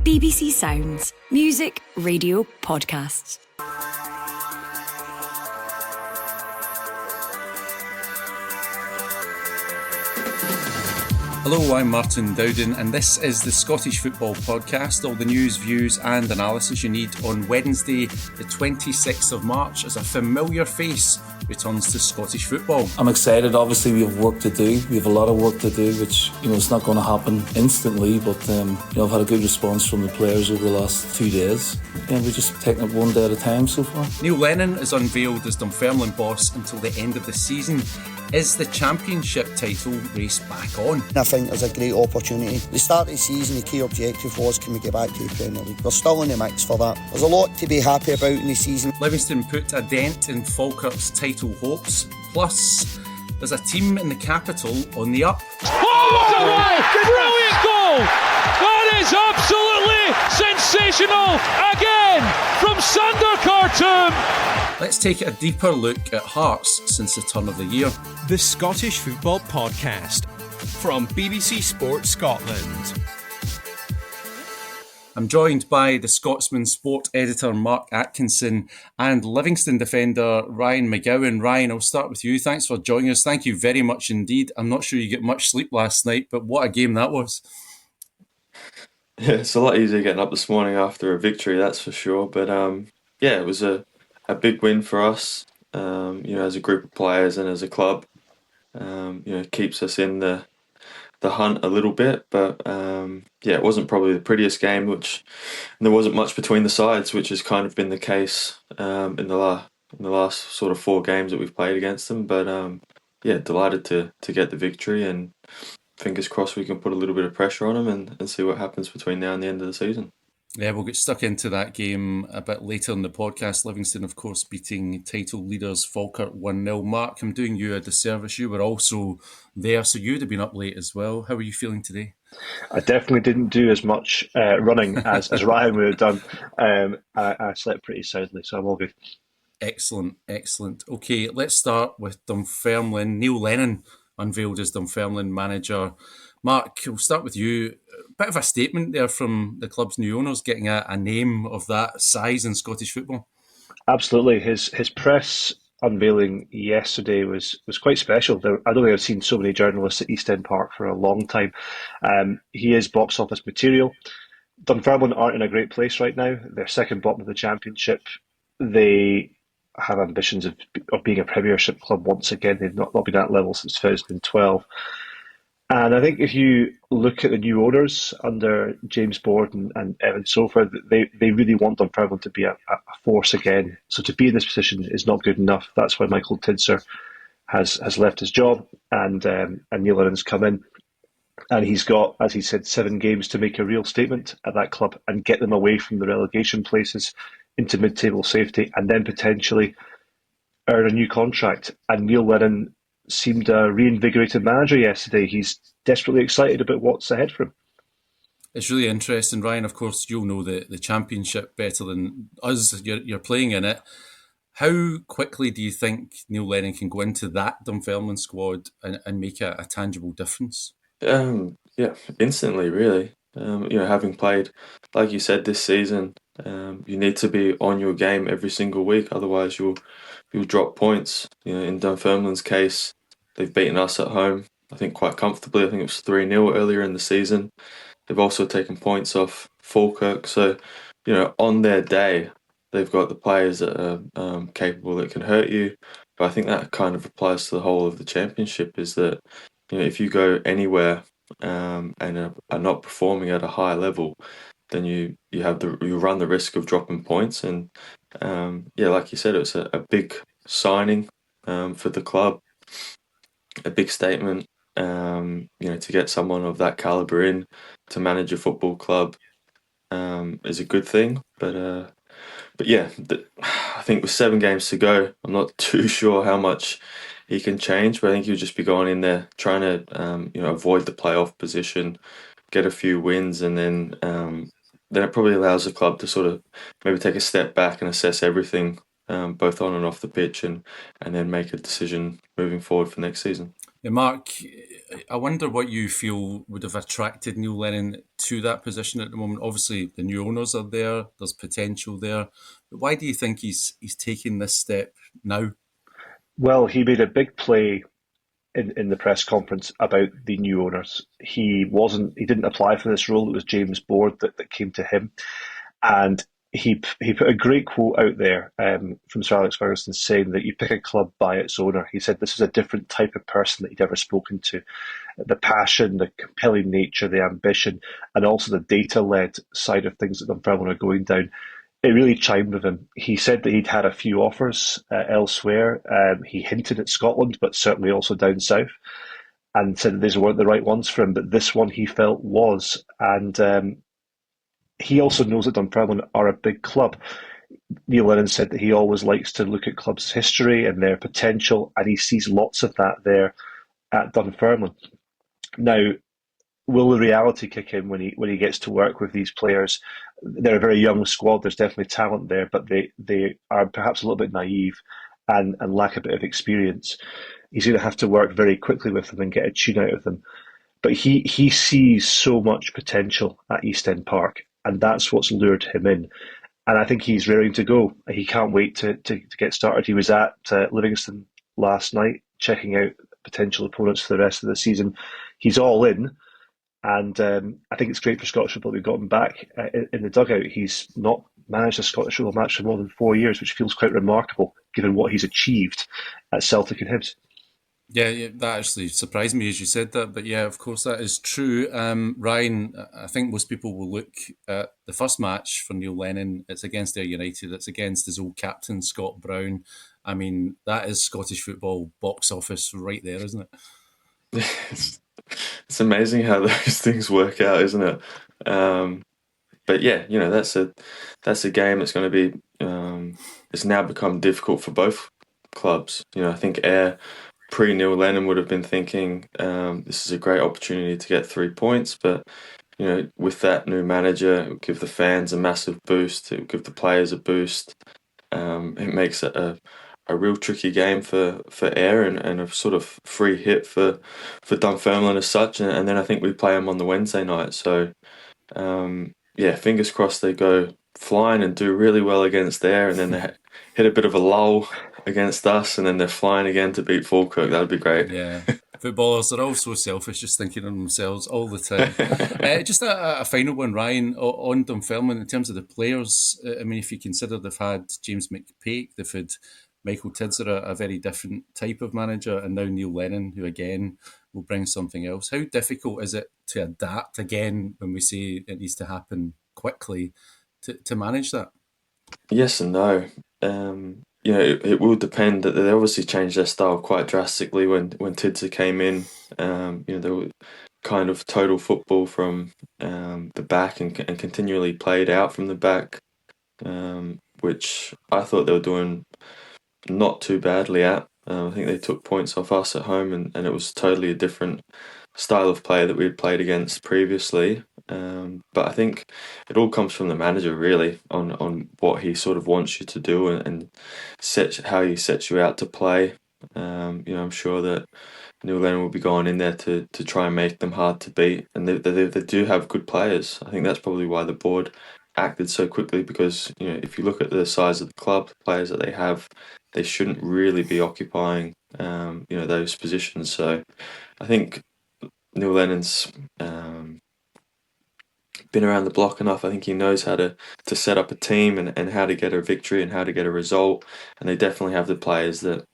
BBC Sounds. Music, radio, podcasts. Hello, I'm Martin Dowden, and this is the Scottish Football Podcast. All the news, views and analysis you need on Wednesday, the 26th of March, as a familiar face returns to Scottish football. I'm excited. Obviously, we have work to do. We have a lot of work to do, which, it's not going to happen instantly, but, I've had a good response from the players over the last 2 days. And we're just taking it one day at a time so far. Neil Lennon is unveiled as Dunfermline boss until the end of the season. Is the championship title race back on? I think there's a great opportunity. The start of the season, the key objective was, can we get back to the Premier League? We're still in the mix for that. There's a lot to be happy about in the season. Livingston put a dent in Falkirk's title hopes. Plus, there's a team in the capital on the up. Oh, what a goal! Brilliant goal! That is absolutely sensational! Again, from Sander Khartoum! Let's take a deeper look at Hearts since the turn of the year. The Scottish Football Podcast from BBC Sport Scotland. I'm joined by the Scotsman sport editor Mark Atkinson and Livingston defender Ryan McGowan. Ryan, I'll start with you. Thanks for joining us. Thank you very much indeed. I'm not sure you get much sleep last night, but what a game that was. Yeah, it's a lot easier getting up this morning after a victory, that's for sure. But it was a big win for us, as a group of players and as a club. It keeps us in the hunt a little bit, but it wasn't probably the prettiest game, and there wasn't much between the sides, which has kind of been the case in the last sort of 4 games that we've played against them. But delighted to get the victory, and fingers crossed we can put a little bit of pressure on them and see what happens between now and the end of the season. Yeah, we'll get stuck into that game a bit later in the podcast. Livingston, of course, beating title leaders Falkirk 1-0. Mark, I'm doing you a disservice. You were also there, so you'd have been up late as well. How are you feeling today? I definitely didn't do as much running as Ryan would have done. I slept pretty soundly, so I'm all good. Excellent. Okay, let's start with Dunfermline. Neil Lennon unveiled as Dunfermline manager. Mark, we'll start with you. A bit of a statement there from the club's new owners, getting a name of that size in Scottish football. Absolutely. His press unveiling yesterday was quite special. I don't think I've seen so many journalists at East End Park for a long time. He is box office material. Dunfermline aren't in a great place right now. They're second bottom of the championship. They have ambitions of being a Premiership club once again. They've not been at that level since 2012. And I think if you look at the new owners under James Board and Evan Sofer, they really want Dunfermline to be a force again. So to be in this position is not good enough. That's why Michael Tidser has left his job and Neil Lennon's come in. And he's got, as he said, 7 games to make a real statement at that club and get them away from the relegation places into mid-table safety and then potentially earn a new contract. And Neil Lennon seemed a reinvigorated manager yesterday. He's desperately excited about what's ahead for him. It's really interesting, Ryan. Of course, you'll know the championship better than us. You're playing in it. How quickly do you think Neil Lennon can go into that Dunfermline squad and make a tangible difference? Instantly, really. Having played, like you said, this season, you need to be on your game every single week. Otherwise, you'll drop points. In Dunfermline's case, they've beaten us at home, I think, quite comfortably. I think it was 3-0 earlier in the season. They've also taken points off Falkirk. So, on their day, they've got the players that are capable that can hurt you. But I think that kind of applies to the whole of the championship, is that, if you go anywhere and are not performing at a high level, then you run the risk of dropping points. And like you said, it's a big signing for the club, a big statement. To get someone of that caliber in to manage a football club is a good thing. But I think with 7 games to go, I'm not too sure how much he can change. But I think he'll just be going in there trying to avoid the playoff position, get a few wins, and then it probably allows the club to sort of maybe take a step back and assess everything, both on and off the pitch, and then make a decision moving forward for next season. Mark, I wonder what you feel would have attracted Neil Lennon to that position at the moment. Obviously, the new owners are there. There's potential there. But why do you think he's taking this step now? Well, he made a big play in the press conference about the new owners. He didn't apply for this role. It was James Board that came to him. And he put a great quote out there from Sir Alex Ferguson saying that you pick a club by its owner. He said this is a different type of person that he'd ever spoken to. The passion, the compelling nature, the ambition, and also the data-led side of things that Dunfermline are going down. It really chimed with him. He said that he'd had a few offers elsewhere. He hinted at Scotland, but certainly also down south, and said that these weren't the right ones for him. But this one he felt was. And he also knows that Dunfermline are a big club. Neil Lennon said that he always likes to look at clubs' history and their potential, and he sees lots of that there at Dunfermline. Now, will the reality kick in when he gets to work with these players? They're a very young squad. There's definitely talent there, but they are perhaps a little bit naive and lack a bit of experience. He's going to have to work very quickly with them and get a tune out of them. But he sees so much potential at East End Park, and that's what's lured him in. And I think he's raring to go. He can't wait to get started. He was at Livingston last night, checking out potential opponents for the rest of the season. He's all in. And I think it's great for Scottish football we've got him back in the dugout. He's not managed a Scottish football match for more than 4 years, which feels quite remarkable given what he's achieved at Celtic and Hibs. Yeah, that actually surprised me as you said that. But yeah, of course, that is true. Ryan, I think most people will look at the first match for Neil Lennon. It's against Ayr United. It's against his old captain, Scott Brown. I mean, that is Scottish football box office right there, isn't it? It's amazing how those things work out, isn't it? But yeah, that's a game that's going to be. It's now become difficult for both clubs. I think Ayr pre-Neil Lennon would have been thinking this is a great opportunity to get 3 points, but with that new manager, it will give the fans a massive boost. It will give the players a boost. It makes it a real tricky game for Ayr and a sort of free hit for Dunfermline as such. And then I think we play them on the Wednesday night. So fingers crossed they go flying and do really well against Ayr, and then they hit a bit of a lull against us, and then they're flying again to beat Falkirk. That would be great. Yeah. Footballers are all so selfish, just thinking of themselves all the time. Just a final one, Ryan, on Dunfermline in terms of the players. I mean, if you consider they've had James McPake, they've had Michael Tidser, a very different type of manager, and now Neil Lennon, who again will bring something else. How difficult is it to adapt again when we say it needs to happen quickly to manage that? Yes and no. It will depend. That they obviously changed their style quite drastically when Tidser came in. They were kind of total football from the back and continually played out from the back, which I thought they were doing not too badly at. I think they took points off us at home, and it was totally a different style of play that we had played against previously. But I think it all comes from the manager, really, on what he sort of wants you to do and how he sets you out to play. I'm sure that Neil Lennon will be going in there to try and make them hard to beat, and they do have good players. I think that's probably why the board acted so quickly, because if you look at the size of the club, the players that they have, they shouldn't really be occupying those positions. So I think Neil Lennon's been around the block enough. I think he knows how to set up a team and how to get a victory and how to get a result. And they definitely have the players that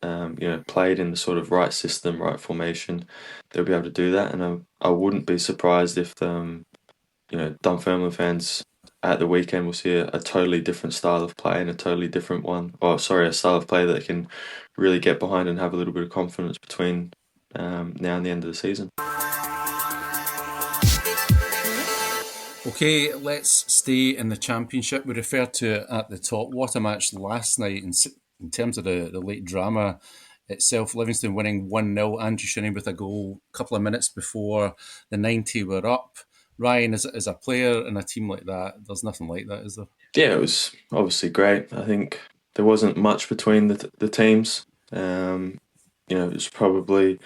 played in the sort of right system, right formation. They'll be able to do that. And I wouldn't be surprised if Dunfermline fans at the weekend will see a totally different style of play and a totally different a style of play that they can really get behind and have a little bit of confidence between now and the end of the season. Okay, let's stay in the Championship. We referred to it at the top. What a match last night in terms of the late drama itself. Livingston winning 1-0. Andrew Shinney with a goal a couple of minutes before the 90 were up. Ryan, as a player in a team like that, there's nothing like that, is there? Yeah, it was obviously great. I think there wasn't much between the teams. it's probably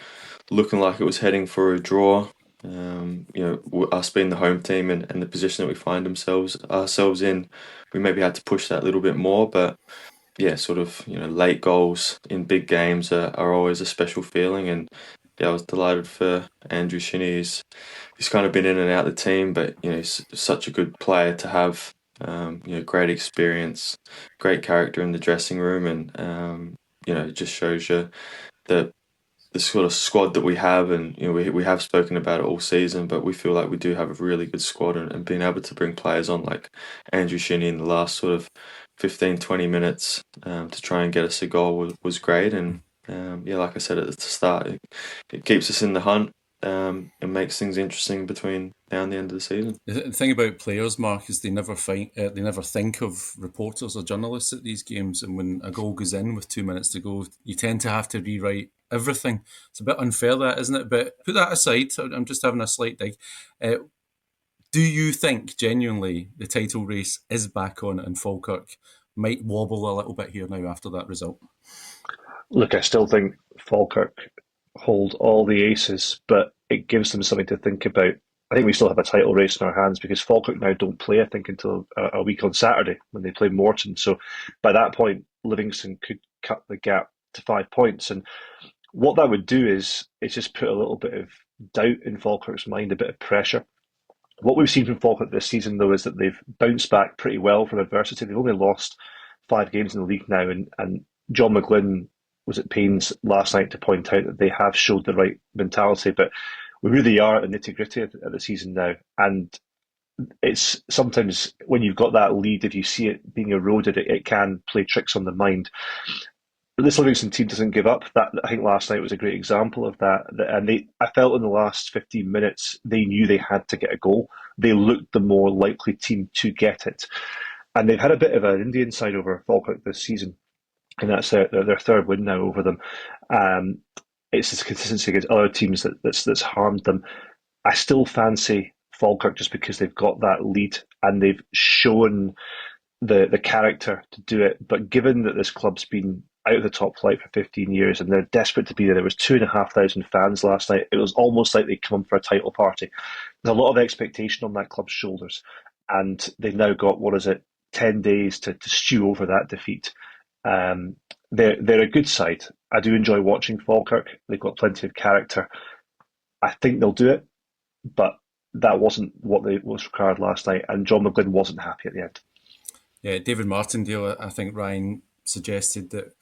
looking like it was heading for a draw. Us being the home team and the position that we find ourselves in, we maybe had to push that a little bit more. But yeah, sort of, late goals in big games are always a special feeling. And yeah, I was delighted for Andrew Shinnie. He's kind of been in and out of the team, but he's such a good player to have. Great experience, great character in the dressing room, and it just shows you that the sort of squad that we have, and we have spoken about it all season, but we feel like we do have a really good squad, and being able to bring players on like Andrew Shinnie in the last sort of 15-20 minutes to try and get us a goal was great. And like I said at the start, it keeps us in the hunt and makes things interesting between now and the end of the season. The thing about players, Mark, is they never think of reporters or journalists at these games, and when a goal goes in with 2 minutes to go, you tend to have to rewrite everything. It's a bit unfair, that, isn't it? But put that aside, I'm just having a slight dig. Do you think genuinely the title race is back on and Falkirk might wobble a little bit here now after that result? Look, I still think Falkirk hold all the aces, but it gives them something to think about. I think we still have a title race in our hands because Falkirk now don't play, I think, until a week on Saturday when they play Morton. So by that point, Livingston could cut the gap to 5 points. And what that would do is just put a little bit of doubt in Falkirk's mind, a bit of pressure. What we've seen from Falkirk this season, though, is that they've bounced back pretty well from adversity. They've only lost 5 games in the league now, and John McGlynn was at pains last night to point out that they have showed the right mentality, but we really are at the nitty-gritty of the season now. And it's sometimes when you've got that lead, if you see it being eroded, it can play tricks on the mind. But this Livingston team doesn't give up. That, I think last night was a great example of that. And I felt in the last 15 minutes, they knew they had to get a goal. They looked the more likely team to get it. And they've had a bit of an Indian side over Falkirk this season. And that's their third win now over them. It's this consistency against other teams that's harmed them. I still fancy Falkirk just because they've got that lead and they've shown the character to do it. But given that this club's been out of the top flight for 15 years and they're desperate to be there, was 2,500 fans last night. It was almost like they'd come for a title party. There's a lot of expectation on that club's shoulders. And they've now got, 10 days to stew over that defeat. They're a good side. I do enjoy watching Falkirk. They've got plenty of character. I think they'll do it, but that wasn't what was required last night, and John McGlynn wasn't happy at the end. Yeah, David Martindale, I think Ryan suggested that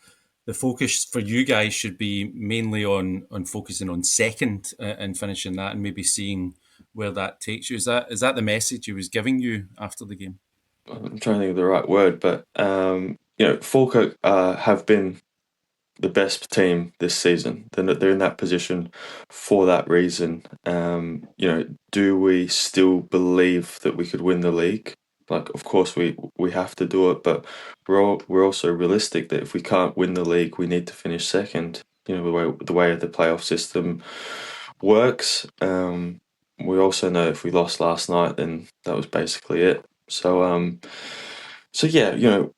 the focus for you guys should be mainly on focusing on second and finishing that, and maybe seeing where that takes you. Is that the message he was giving you after the game? I'm trying to think of the right word, but Falkirk have been the best team this season. They're in that position for that reason. Do we still believe that we could win the league? Like, of course we have to do it, but we're also realistic that if we can't win the league, we need to finish second. The way the playoff system works. We also know if we lost last night, then that was basically it. So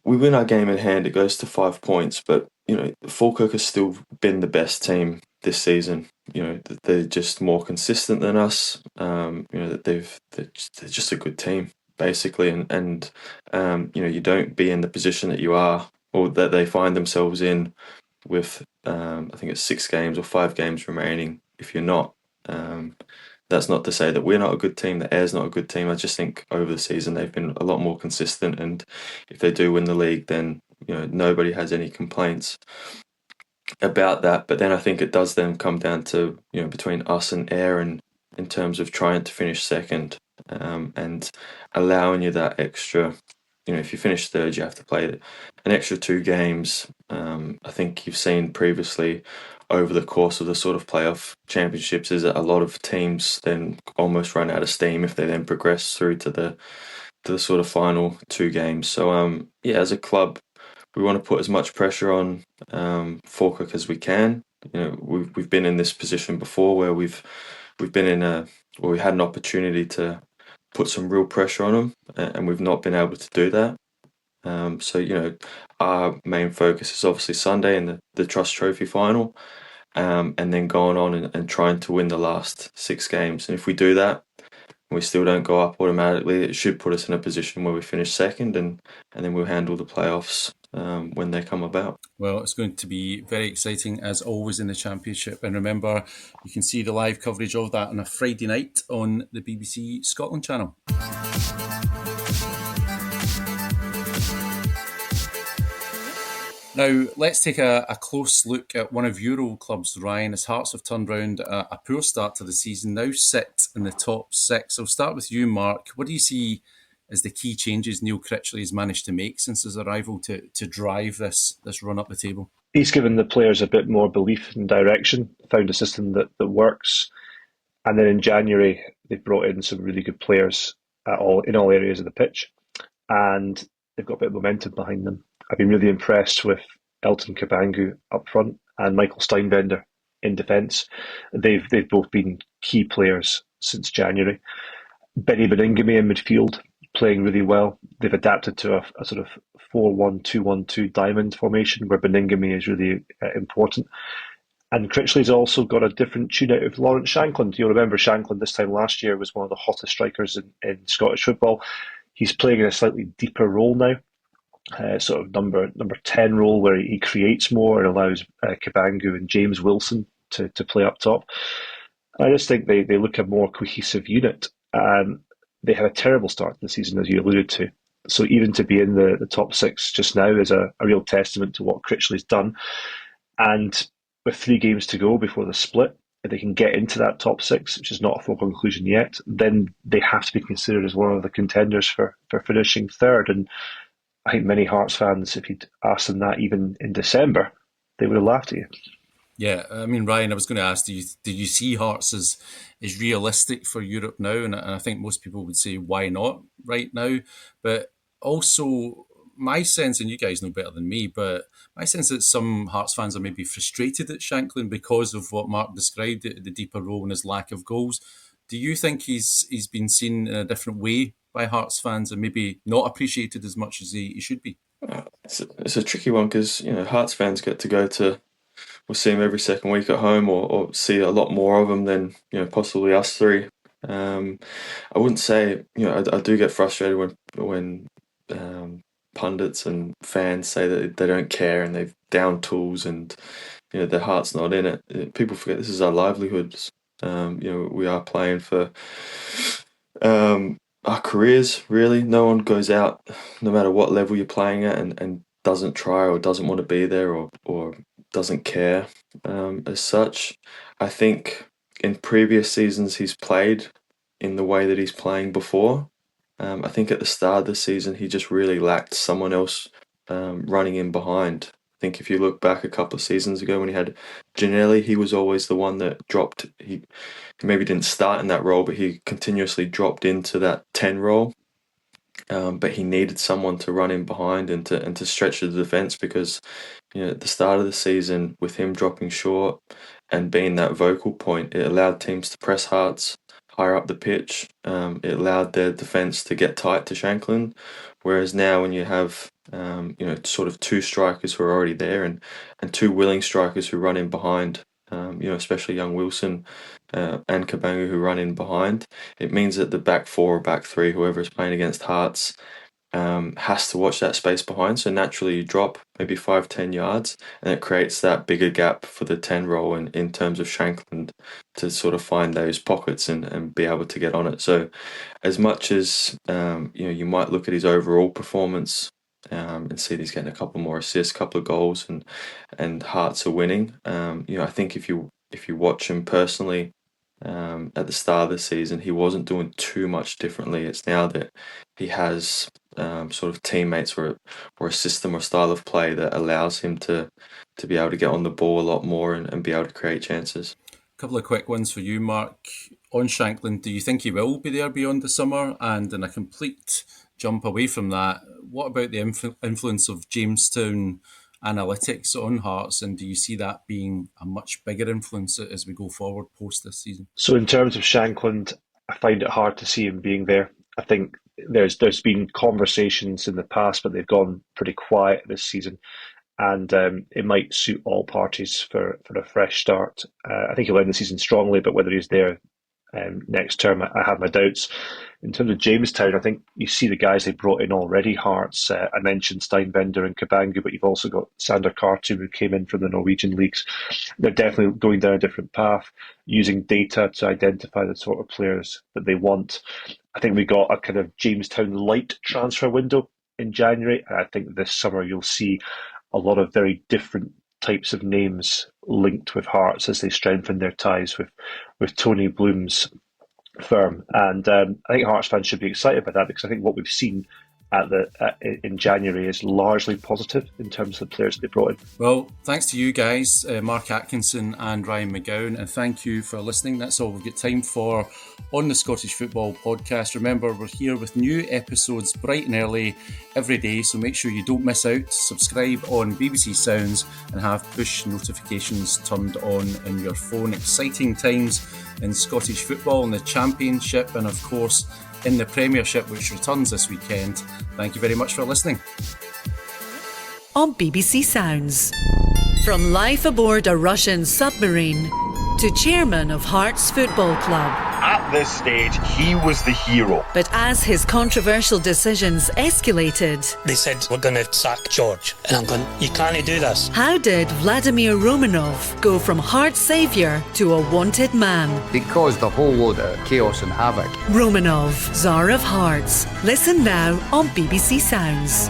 we win our game in hand. It goes to 5 points, but Falkirk has still been the best team this season. They're just more consistent than us. They're just a good team, basically, and you don't be in the position that you are or that they find themselves in with I think it's 6 games or 5 games remaining. If you're not. That's not to say that we're not a good team, that Ayre's not a good team. I just think over the season they've been a lot more consistent, and if they do win the league, then nobody has any complaints about that. But then I think it does then come down to between us and Ayre, and in terms of trying to finish second and allowing you that extra. If you finish third, you have to play an extra 2 games. I think you've seen previously over the course of the sort of playoff championships is that a lot of teams then almost run out of steam if they then progress through to the sort of final 2 games. So as a club, we want to put as much pressure on Falkirk as we can. We've been in this position before where we've been we had an opportunity to put some real pressure on them, and we've not been able to do that. Our main focus is obviously Sunday in the Trust Trophy final, and then going on and trying to win the last 6 games. And if we do that, we still don't go up automatically, it should put us in a position where we finish second, and then we'll handle the playoffs when they come about. Well, it's going to be very exciting as always in the Championship. And remember, you can see the live coverage of that on a Friday night on the BBC Scotland channel. Now, let's take a close look at one of your old clubs, Ryan, as Hearts have turned round a poor start to the season, now sit in the top 6. I'll start with you, Mark. What do you see as the key changes Neil Critchley has managed to make since his arrival to drive this run up the table? He's given the players a bit more belief and direction, found a system that works. And then in January, they brought in some really good players in all areas of the pitch. And they've got a bit of momentum behind them. I've been really impressed with Elton Kabangu up front and Michael Steinbender in defence. They've both been key players since January. Benny Beningame in midfield, playing really well. They've adapted to a sort of 4-1-2-1-2 diamond formation where Beningame is really important. And Critchley's also got a different tune out of Lawrence Shankland. You'll remember Shankland this time last year was one of the hottest strikers in Scottish football. He's playing in a slightly deeper role now. Sort of number 10 role where he creates more and allows Kabangu and James Wilson to play up top. I just think they look a more cohesive unit. They had a terrible start to the season, as you alluded to. So even to be in the top 6 just now is a real testament to what Critchley's done. And with 3 games to go before the split, if they can get into that top 6, which is not a full conclusion yet, then they have to be considered as one of the contenders for finishing third. And I think many Hearts fans, if you'd asked them that even in December, they would have laughed at you. Yeah, I mean, Ryan, I was going to ask, do you see Hearts as realistic for Europe now? And I think most people would say, why not right now? But also, my sense, and you guys know better than me, but my sense is that some Hearts fans are maybe frustrated at Shankland because of what Mark described, the deeper role and his lack of goals. Do you think he's been seen in a different way by Hearts fans and maybe not appreciated as much as he should be? It's a tricky one because Hearts fans get to go to, we'll see him every second week at home, or see a lot more of him than possibly us three. I wouldn't say I do get frustrated when pundits and fans say that they don't care and they've down tools and their heart's not in it. People forget this is our livelihoods. We are playing for our careers, really. No one goes out, no matter what level you're playing at, and doesn't try or doesn't want to be there or doesn't care as such. I think in previous seasons he's played in the way that he's playing before. I think at the start of the season he just really lacked someone else running in behind. I think if you look back a couple of seasons ago when he had Ginelli, he was always the one that dropped. He maybe didn't start in that role, but he continuously dropped into that 10 role. But he needed someone to run in behind and to stretch the defence because at the start of the season with him dropping short and being that vocal point, it allowed teams to press Hearts higher up the pitch. It allowed their defence to get tight to Shankland. Whereas now when you have sort of 2 strikers who are already there and 2 willing strikers who run in behind, especially young Wilson and Kabangu who run in behind, it means that the back 4 or back 3, whoever is playing against Hearts, has to watch that space behind. So naturally you drop maybe 5-10 yards and it creates that bigger gap for the 10 role in terms of Shankland to sort of find those pockets and be able to get on it. So as much as you might look at his overall performance and see that he's getting a couple more assists, couple of goals and Hearts are winning, I think if you watch him personally at the start of the season, he wasn't doing too much differently. It's now that he has sort of teammates or a system or style of play that allows him to be able to get on the ball a lot more and be able to create chances. A couple of quick ones for you, Mark. On Shankland, do you think he will be there beyond the summer? And in a complete jump away from that, what about the influence of Jamestown analytics on Hearts, and do you see that being a much bigger influence as we go forward post this season? So in terms of Shankland, I find it hard to see him being there. I think there's been conversations in the past, but they've gone pretty quiet this season. and it might suit all parties for a fresh start. I think he'll end the season strongly, but whether he's there next term, I have my doubts. In terms of Jamestown, I think you see the guys they brought in already. Hearts, I mentioned Steinbender and Kabangu, but you've also got Sander Khartoum, who came in from the Norwegian leagues. They're definitely going down a different path, using data to identify the sort of players that they want. I think we got a kind of Jamestown light transfer window in January, and I think this summer you'll see a lot of very different types of names linked with Hearts as they strengthen their ties with Tony Bloom's firm. And I think Hearts fans should be excited by that, because I think what we've seen in January is largely positive in terms of the players that they brought in. Well, thanks to you guys, Mark Atkinson and Ryan McGowan, and thank you for listening. That's all we've got time for on the Scottish Football Podcast. Remember, we're here with new episodes bright and early every day, so make sure you don't miss out. Subscribe on BBC Sounds and have push notifications turned on in your phone. Exciting times in Scottish football, in the Championship, and of course in the Premiership, which returns this weekend. Thank you very much for listening. On BBC Sounds. From life aboard a Russian submarine to chairman of Hearts Football Club. At this stage, he was the hero. But as his controversial decisions escalated, they said, we're going to sack George. And I'm going, you can't do this. How did Vladimir Romanov go from Hearts saviour to a wanted man? They caused a whole load of chaos and havoc. Romanov, Tsar of Hearts. Listen now on BBC Sounds.